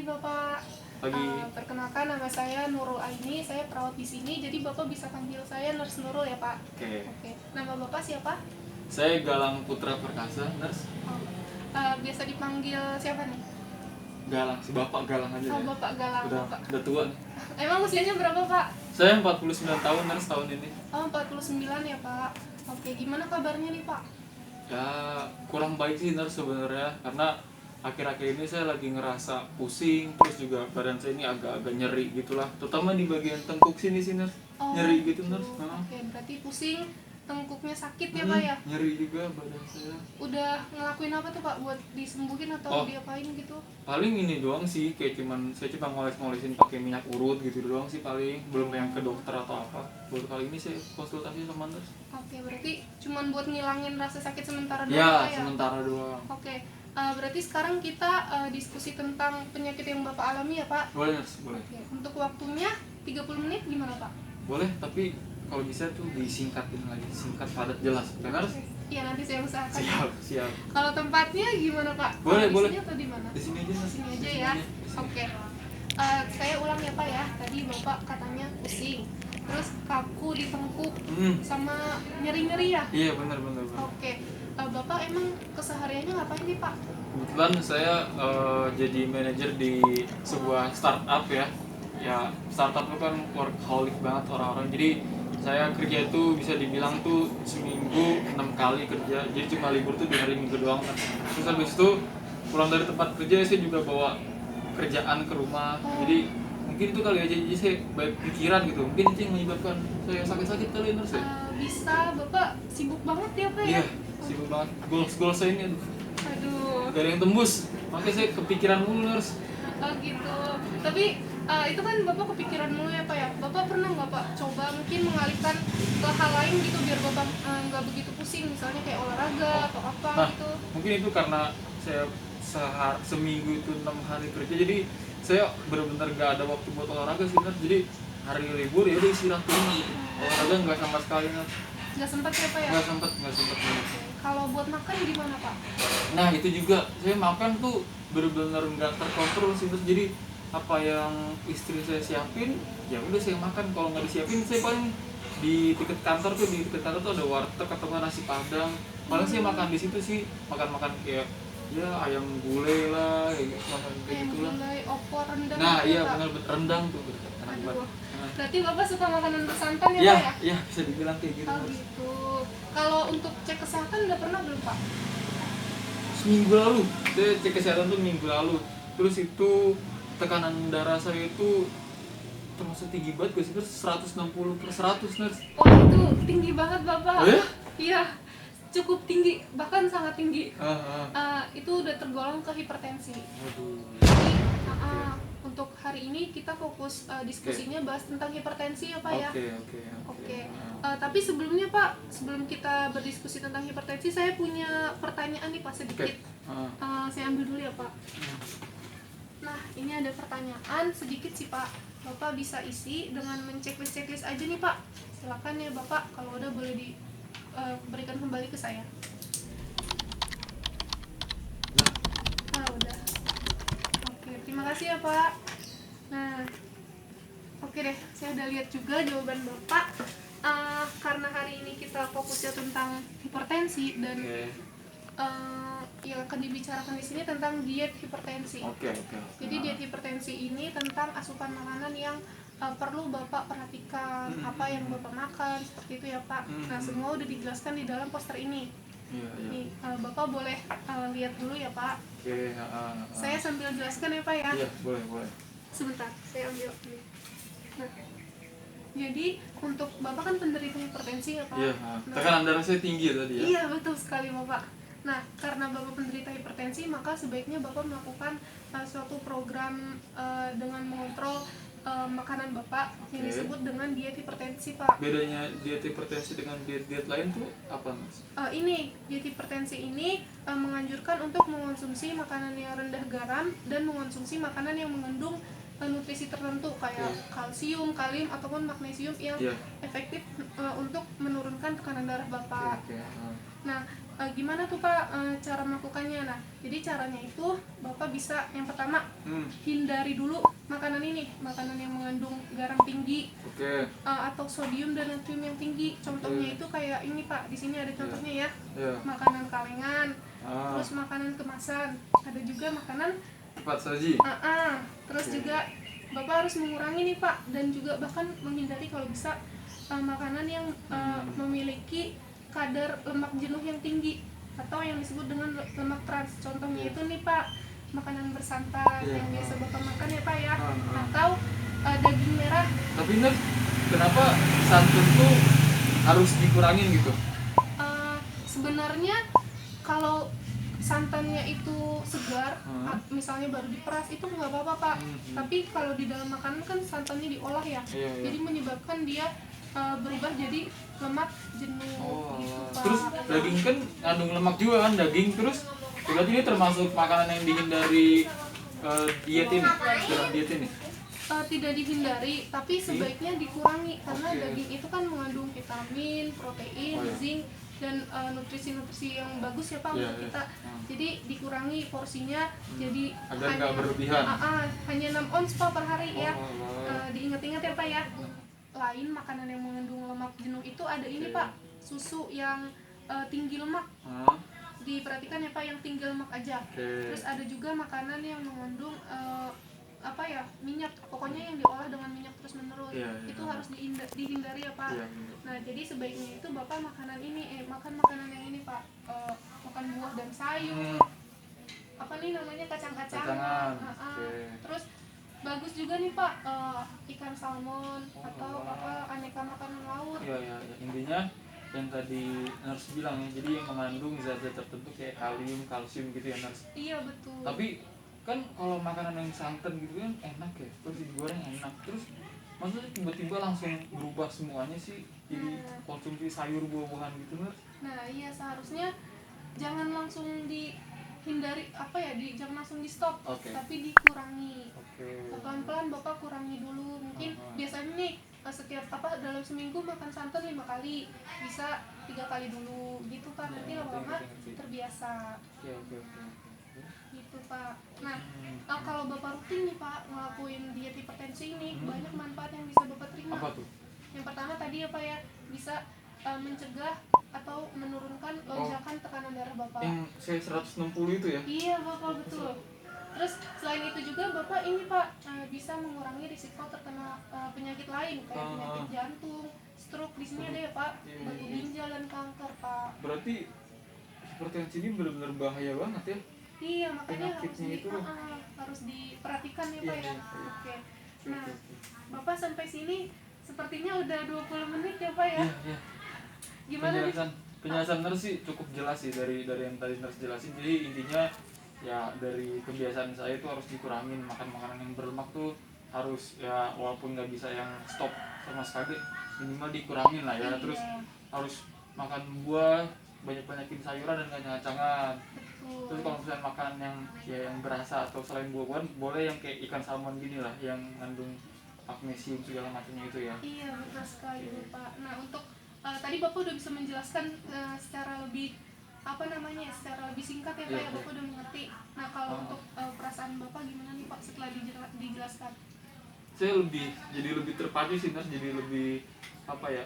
pagi Bapak. Pagi. Perkenalkan nama saya Nurul Aini, saya perawat di sini. Jadi Bapak bisa panggil saya Nurse Nurul ya Pak. Oke. Nama Bapak siapa? Saya Galang Putra Perkasa, nurse. Biasa dipanggil siapa nih? Galang, si Bapak Galang aja ya. Bapak Galang. Udah tua nih. Emang usianya berapa Pak? Saya 49 tahun nurse tahun ini. 49 ya Pak. Oke, gimana kabarnya nih Pak? Ya kurang baik sih nurse sebenarnya, karena akhir-akhir ini saya lagi ngerasa pusing, terus juga badan saya ini agak-agak nyeri gitulah, terutama di bagian tengkuk sini sih nurse. Nyeri gitu nurse. Oke, berarti pusing, tengkuknya sakit ya Pak ya? Nyeri juga badan saya. Udah ngelakuin apa tuh Pak buat disembuhin atau diapain gitu? Paling ini doang sih, kayak saya cuma ngoles-ngolesin pakai minyak urut gitu doang sih paling, belum yang ke dokter atau apa. Baru kali ini saya konsultasi sama nurse. Oke, berarti cuma buat ngilangin rasa sakit sementara doang ya? Ya, sementara doang. Oke, berarti sekarang kita diskusi tentang penyakit yang Bapak alami ya Pak? Boleh nurse, boleh. Oke, untuk waktunya 30 menit gimana Pak? Boleh, tapi kalau bisa tuh disingkatin lagi, singkat, padat, jelas. Oke nurse? Iya, nanti saya usahakan. Siap. Kalau tempatnya gimana Pak? Boleh. Di sini atau di mana? Di sini aja nurse. Di sini aja ya. Oke. Saya ulang ya Pak ya. Tadi Bapak katanya pusing, terus kaku di tengkuk, sama nyeri-nyeri ya? Iya, benar. Oke. Bapak emang kesehariannya ngapain nih Pak? Kebetulan saya jadi manajer di sebuah startup ya. Ya, startup itu kan workaholic banget orang-orang. Jadi saya kerja itu bisa dibilang tuh seminggu 6 kali kerja. Jadi cuma libur tuh di hari Minggu doang kan. Terus habis itu pulang dari tempat kerja saya juga bawa kerjaan ke rumah. Jadi mungkin itu kali aja, jadi saya banyak pikiran gitu. Mungkin itu yang menyebabkan saya sakit-sakit kali nurse ya. Bisa, Bapak sibuk banget ya Pak ya? Iya, sibuk banget. Goals saya ini Aduh. gak ada yang tembus, makanya saya kepikiran mulu nurse. Gitu. Tapi itu kan Bapak kepikiran mulu ya Pak ya? Bapak pernah nggak Pak coba mungkin mengalihkan ke hal lain gitu biar Bapak nggak begitu pusing, misalnya kayak olahraga atau apa gitu? Mungkin itu karena saya seminggu itu 6 hari kerja, jadi saya benar-benar nggak ada waktu buat olahraga sih nurse. Jadi hari libur ya udah istirahat dulu gitu. Olahraga nggak sama sekali nurse. Nggak sempat ya Pak ya? Nggak sempet. Kalau buat makan gimana Pak? Nah itu juga, saya makan tuh benar-benar nggak terkontrol sih nurse. Jadi apa yang istri saya siapin ya udah saya makan, kalau nggak disiapin saya paling di dekat kantor tuh ada warteg atau nasi padang, paling saya makan di situ sih, makan kayak ya ayam gulai lah, makan kayak gitulah. Gulai, opor, rendang. Nah gitu iya ya, benar rendang tuh. Aduh. Berarti Bapak suka makanan bersantan ya Pak ya? Iya bisa dibilang kayak gitu. Gitu. Kalau untuk cek kesehatan udah pernah belum Pak? Seminggu lalu saya cek kesehatan tuh minggu lalu. Terus itu tekanan darah saya itu termasuk tinggi banget, gue sih 160/100 nurse. Oh itu tinggi banget Bapak. Oh ya? Iya, cukup tinggi, bahkan sangat tinggi. Itu udah tergolong ke hipertensi. Jadi untuk hari ini kita fokus diskusinya bahas tentang hipertensi ya Pak ya. Oke. Tapi sebelumnya Pak, sebelum kita berdiskusi tentang hipertensi, saya punya pertanyaan nih Pak sedikit. Saya ambil dulu ya Pak. Nah, ini ada pertanyaan sedikit sih Pak. Bapak bisa isi dengan menceklis aja nih Pak. Silakan ya Bapak, kalau udah boleh diberikan kembali ke saya. Udah. Oke, terima kasih ya Pak. Nah, oke deh, saya udah lihat juga jawaban Bapak. Karena hari ini kita fokusnya tentang hipertensi dan yang akan dibicarakan di sini tentang diet hipertensi. Jadi diet hipertensi ini tentang asupan makanan yang perlu Bapak perhatikan, apa yang Bapak makan, seperti itu ya Pak. Nah, semua udah dijelaskan di dalam poster ini. Nih, Bapak boleh lihat dulu ya Pak. Saya sambil jelaskan ya Pak ya. Iya, boleh. Sebentar, saya ambil. Nah, jadi untuk Bapak kan penderita hipertensi ya Pak. Iya, tekanan darah saya tinggi tadi ya. Iya, betul sekali Bapak. Nah, karena Bapak penderita hipertensi, maka sebaiknya Bapak melakukan suatu program dengan mengontrol makanan Bapak yang disebut dengan diet hipertensi Pak. Bedanya diet hipertensi dengan diet lain tuh apa Mas? Ini diet hipertensi ini menganjurkan untuk mengonsumsi makanan yang rendah garam dan mengonsumsi makanan yang mengandung nutrisi tertentu kayak kalsium, kalium ataupun magnesium yang Iya. efektif untuk menurunkan tekanan darah Bapak. Oke. Nah, gimana tuh Pak cara melakukannya? Nah, jadi caranya itu Bapak bisa yang pertama hindari dulu makanan ini, makanan yang mengandung garam tinggi, Oke. atau sodium dan natrium yang tinggi. Contohnya itu kayak ini Pak, di sini ada contohnya ya, Iya. makanan kalengan, terus makanan kemasan, ada juga makanan Cepat saji. terus juga Bapak harus mengurangi nih Pak, dan juga bahkan menghindari kalau bisa makanan yang memiliki kadar lemak jenuh yang tinggi atau yang disebut dengan lemak trans. Contohnya itu nih Pak, makanan bersantan yang biasa Bapak makan ya Pak ya, atau daging merah. Tapi Ners, kenapa santan tuh harus dikurangin gitu? Sebenarnya kalau santannya itu segar, misalnya baru diperas, itu nggak apa-apa Pak. Tapi kalau di dalam makanan kan santannya diolah ya, jadi menyebabkan dia berubah jadi lemak jenuh gitu Pak. Terus daging kan ngandung lemak juga kan, daging. Terus berarti ini termasuk makanan yang dihindari diet ini, dalam diet ini? Tidak dihindari, tapi sebaiknya dikurangi karena daging itu kan mengandung vitamin, protein, zinc, dan nutrisi-nutrisi yang bagus ya Pak untuk kita. Jadi dikurangi porsinya, jadi agar nggak berlebihan. Hanya 6 ons Pak per hari ya. Diingat-ingat ya Pak ya. Lain makanan yang mengandung lemak jenuh itu ada ini Pak, susu yang tinggi lemak. Diperhatikan ya Pak, yang tinggi lemak aja. Terus ada juga makanan yang mengandung minyak, pokoknya yang diolah dengan minyak terus menerus. Itu harus dihindari ya Pak. Nah, jadi sebaiknya itu Bapak makan makanan yang ini Pak, makan buah dan sayur, apa nih namanya, kacang-kacangan. Terus bagus juga nih Pak, ikan salmon atau aneka makanan laut. Intinya yang tadi Nurse bilang ya, jadi yang mengandung zat-zat tertentu kayak kalium, kalsium gitu ya Nurse. Iya betul. Tapi kan kalau makanan yang santan gitu kan enak ya, terus digoreng enak, terus maksudnya tiba-tiba langsung berubah semuanya sih jadi konsumsi sayur buah-buahan gitu Nurse. Nah iya, seharusnya jangan langsung dihindari jangan langsung di stop, tapi dikurangi. Pelan-pelan Bapak kurangi dulu. Mungkin biasanya nih setiap dalam seminggu makan santan 5 kali, bisa 3 kali dulu gitu Pak, nanti lama-lama terbiasa. Gitu Pak. Nah, kalau Bapak rutin nih Pak ngelakuin diet hipertensi ini, banyak manfaat yang bisa Bapak terima. Apa tuh? Yang pertama tadi ya Pak ya, bisa mencegah atau menurunkan lonjakan tekanan darah Bapak. Yang saya 160 itu ya? Iya Bapak, betul. Terus selain itu juga Bapak ini Pak bisa mengurangi risiko terkena penyakit lain kayak penyakit jantung, stroke, di sini ada ya Pak, batu ginjal dan kanker Pak. Berarti hipertensi ini benar-benar bahaya banget ya? Iya, makanya penyakitnya harus diperhatikan ya Pak ya. Oke. Nah, Bapak sampai sini sepertinya udah 20 menit ya Pak ya. Iya. Gimana penjelasan Nurse sih cukup jelas sih dari yang tadi Nurse jelasin. Jadi intinya ya dari kebiasaan saya itu harus dikurangin, makan makanan yang berlemak tuh harus ya, walaupun nggak bisa yang stop sama sekali, minimal dikurangin lah ya. Terus harus makan buah, banyak-banyakin sayuran dan kacang-kacangan. Terus kalau misalnya makan yang berasa atau selain buah-buahan, boleh yang kayak ikan salmon gini lah, yang mengandung magnesium segala macamnya itu ya. Iya, betul sekali Pak. Nah, untuk tadi Bapak udah bisa menjelaskan secara lebih secara lebih singkat ya Pak ya, Bapak udah mengerti. Nah, kalau untuk perasaan Bapak gimana nih Pak setelah dijelaskan? Saya jadi lebih terpacu sih Nurse, jadi lebih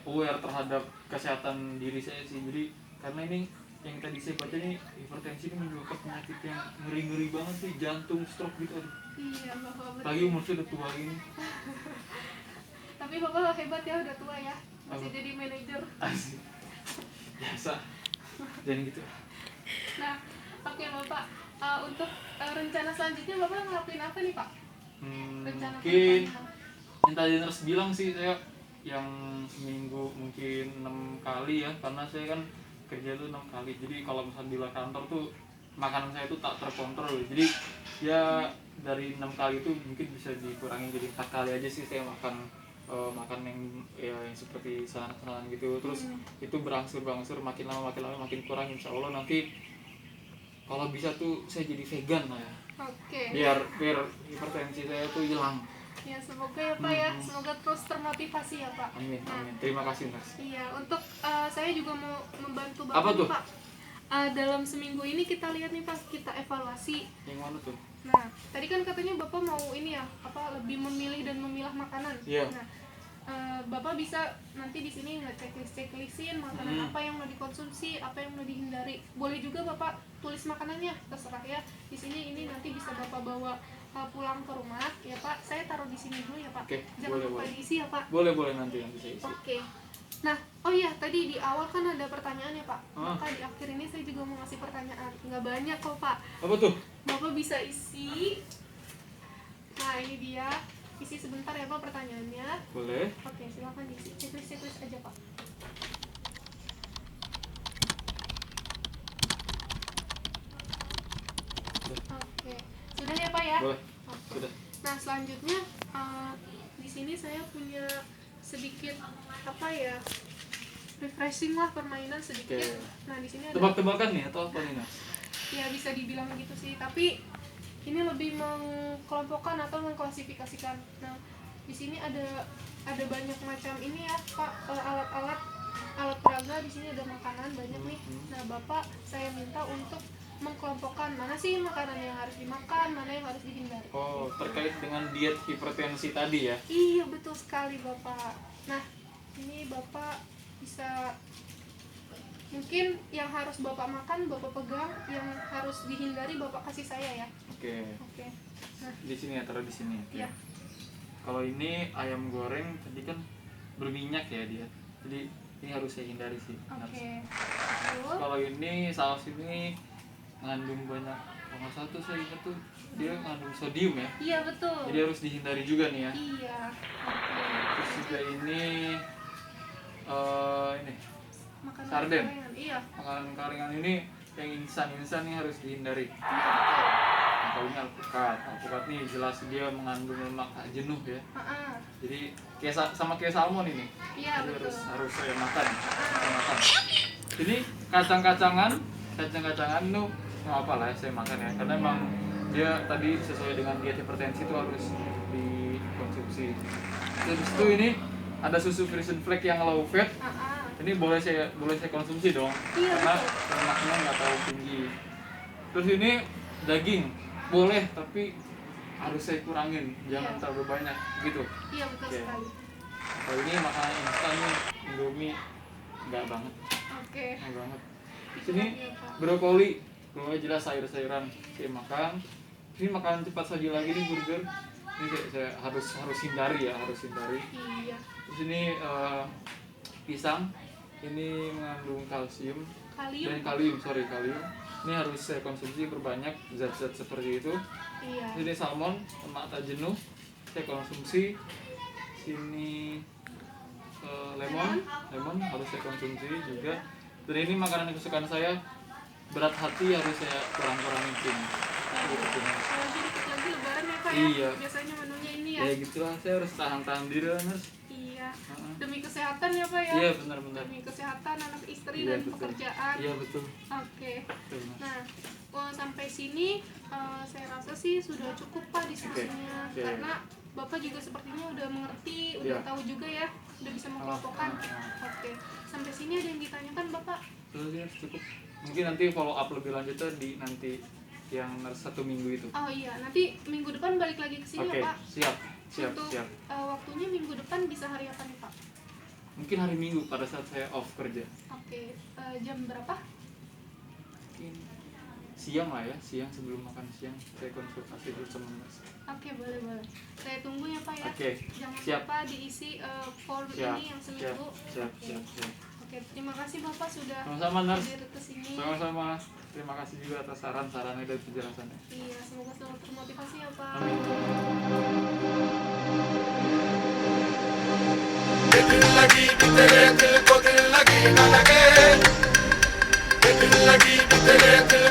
aware terhadap kesehatan diri saya sih. Jadi karena ini yang tadi saya baca nih, hipertensi ini menyebabkan penyakit yang ngeri-ngeri banget sih, jantung, stroke gitu. Iya Bapak, betul. Lagi umur saya udah tua gini. Tapi Bapak hebat ya, udah tua ya, masih jadi manajer. Asik. Biasa. Jangan gitu. Nah, oke Bapak, untuk rencana selanjutnya Bapak ngelakuin apa nih Pak? Rencana mungkin yang tadi Nurse bilang sih, saya yang seminggu mungkin 6 kali ya, karena saya kan kerja tuh 6 kali. Jadi kalau misalnya di luar kantor tuh makanan saya tuh tak terkontrol. Jadi ya dari 6 kali itu mungkin bisa dikurangi jadi 4 kali aja sih saya makan yang seperti salahan gitu. Terus itu berangsur makin lama makin kurang. Insya Allah nanti kalau bisa tuh saya jadi vegan lah ya. Biar hipertensi saya tuh hilang. Ya semoga ya Pak ya, semoga terus termotivasi ya Pak. Amin, Nah, amin. Terima kasih Nurse. iya, untuk saya juga mau membantu Apa Bapak nih tuh? Pak. Dalam seminggu ini kita lihat nih Pak, kita evaluasi. Yang mana tuh? Nah, tadi kan katanya Bapak mau ini ya, lebih memilih dan memilah makanan. Iya. Nah, Bapak bisa nanti di sini ngeceklistin makanan apa yang mau dikonsumsi, apa yang mau dihindari. Boleh juga Bapak tulis makanannya, terserah ya. Di sini ini nanti bisa Bapak bawa pulang ke rumah ya Pak. Saya taruh di sini dulu ya Pak. Oke, Jangan lupa boleh. diisi ya Pak. Boleh nanti saya isi. Oke. Nah, oh iya tadi di awal kan ada pertanyaan ya Pak. Ah. Maka di akhir ini saya juga mau ngasih pertanyaan. Nggak banyak kok Pak. Apa tuh? Bapak bisa isi. Nah ini dia. Isi sebentar ya Pak pertanyaannya. Boleh. Oke, silakan diisi. Checklist aja Pak. Oke, sudah ya Pak ya? Boleh. Oke. Sudah. Nah selanjutnya di sini saya punya sedikit refreshing lah, permainan sedikit. Oke. Nah di sini ada Tebak-tebakan nih atau apa nih Nurse? ya bisa dibilang gitu sih, tapi ini lebih mengkelompokkan atau mengklasifikasikan. Nah di sini ada banyak macam ini ya Pak, alat peraga. Di sini ada makanan banyak nih. Nah Bapak saya minta untuk mengkelompokkan mana sih makanan yang harus dimakan, mana yang harus dihindari. Oh, terkait dengan diet hipertensi tadi ya? Iya betul sekali Bapak. Nah ini Bapak bisa, mungkin yang harus Bapak makan Bapak pegang, yang harus dihindari Bapak kasih saya ya. Oke. Nah Di sini ya, taruh di sini. Oke. iya. Kalau ini ayam goreng tadi kan berminyak ya dia. Jadi ini harus saya hindari sih. Oke. Terus kalau ini saus ini mengandung banyak, kalau nggak salah tuh saya ingat tuh dia mengandung sodium ya. Iya betul. Jadi harus dihindari juga nih ya. Iya. Terus juga ini ini Makanan sarden. gorengan. Iya. makanan karingan ini yang instan nih harus dihindari. Iya betul. Nah, kalau ini alpukat nih jelas dia mengandung lemak jenuh ya. Jadi sama kayak salmon ini. Iya Jadi betul. harus saya makan. Saya makan. Ini kacang-kacangan tuh nggak apa lah ya, saya makan ya, karena emang dia tadi sesuai dengan diet hipertensi itu harus dikonsumsi. Terus itu ini ada susu Frisian Flake yang low fat. Ini boleh saya konsumsi dong, Iya, karena betul. lemaknya nggak terlalu tinggi. Terus ini daging boleh, tapi harus saya kurangin, jangan Iya. terlalu banyak gitu. Iya betul Oke. sekali. Kalau ini makanan instan nih, Indomie nggak banget, Oke. nggak banget. Itu Sini lagi ya, Pak. brokoli jelas sayur-sayuran saya makan. Ini makanan cepat saji lagi nih, burger. Ini saya harus hindari ya, harus hindari. Iya. Terus ini pisang, ini mengandung kalsium dan kalium. Ini harus saya konsumsi perbanyak zat-zat seperti itu. Iya. Ini salmon, lemak tak jenuh, saya konsumsi. Sini lemon harus saya konsumsi juga. Dan ini makanan kesukaan saya, berat hati harus saya kurangin sini. Gitu. Kalau dikit lagi lebaran ya Pak ya. Iya. Biasanya menunya ini ya. Ya gitulah, saya harus tahan diri lah Mas. Iya. Heeh. Demi kesehatan ya Pak ya. Iya benar-benar. Demi kesehatan anak istri Iya, dan betul. pekerjaan. Iya betul. Oke. Betul, Mas. Nah, sampai sini saya rasa sih sudah cukup Pak diskusinya. Oke. Karena Bapak juga sepertinya udah mengerti, udah Iya. tahu juga ya, udah bisa mengkelompokkan. Oke. Sampai sini ada yang ditanyakan Bapak? Terus ya cukup. Mungkin nanti follow up lebih lanjutnya di nanti yang 1 minggu itu. Oh iya, nanti minggu depan balik lagi ke sini Oke, ya Pak. siap. Untuk waktunya minggu depan bisa hari apa nih Pak? Mungkin hari Minggu pada saat saya off kerja. Oke, jam berapa? Mungkin siang lah ya, siang sebelum makan siang saya konsultasi dulu sama Mas. Oke, boleh. Saya tunggu ya Pak ya. Oke, Jangan siap. lupa diisi form Siap, ini yang seminggu. siap. Oke, terima kasih Bapak sudah Sama-sama, Nars. hadir ke sini. Sama-sama. Terima kasih juga atas saran-sarannya dan penjelasannya. Iya, semoga selalu termotivasi ya Pak. Amin. दिल लगी कि तेरे दिल को दिल लगी न लगे दिल लगी कि तेरे दिल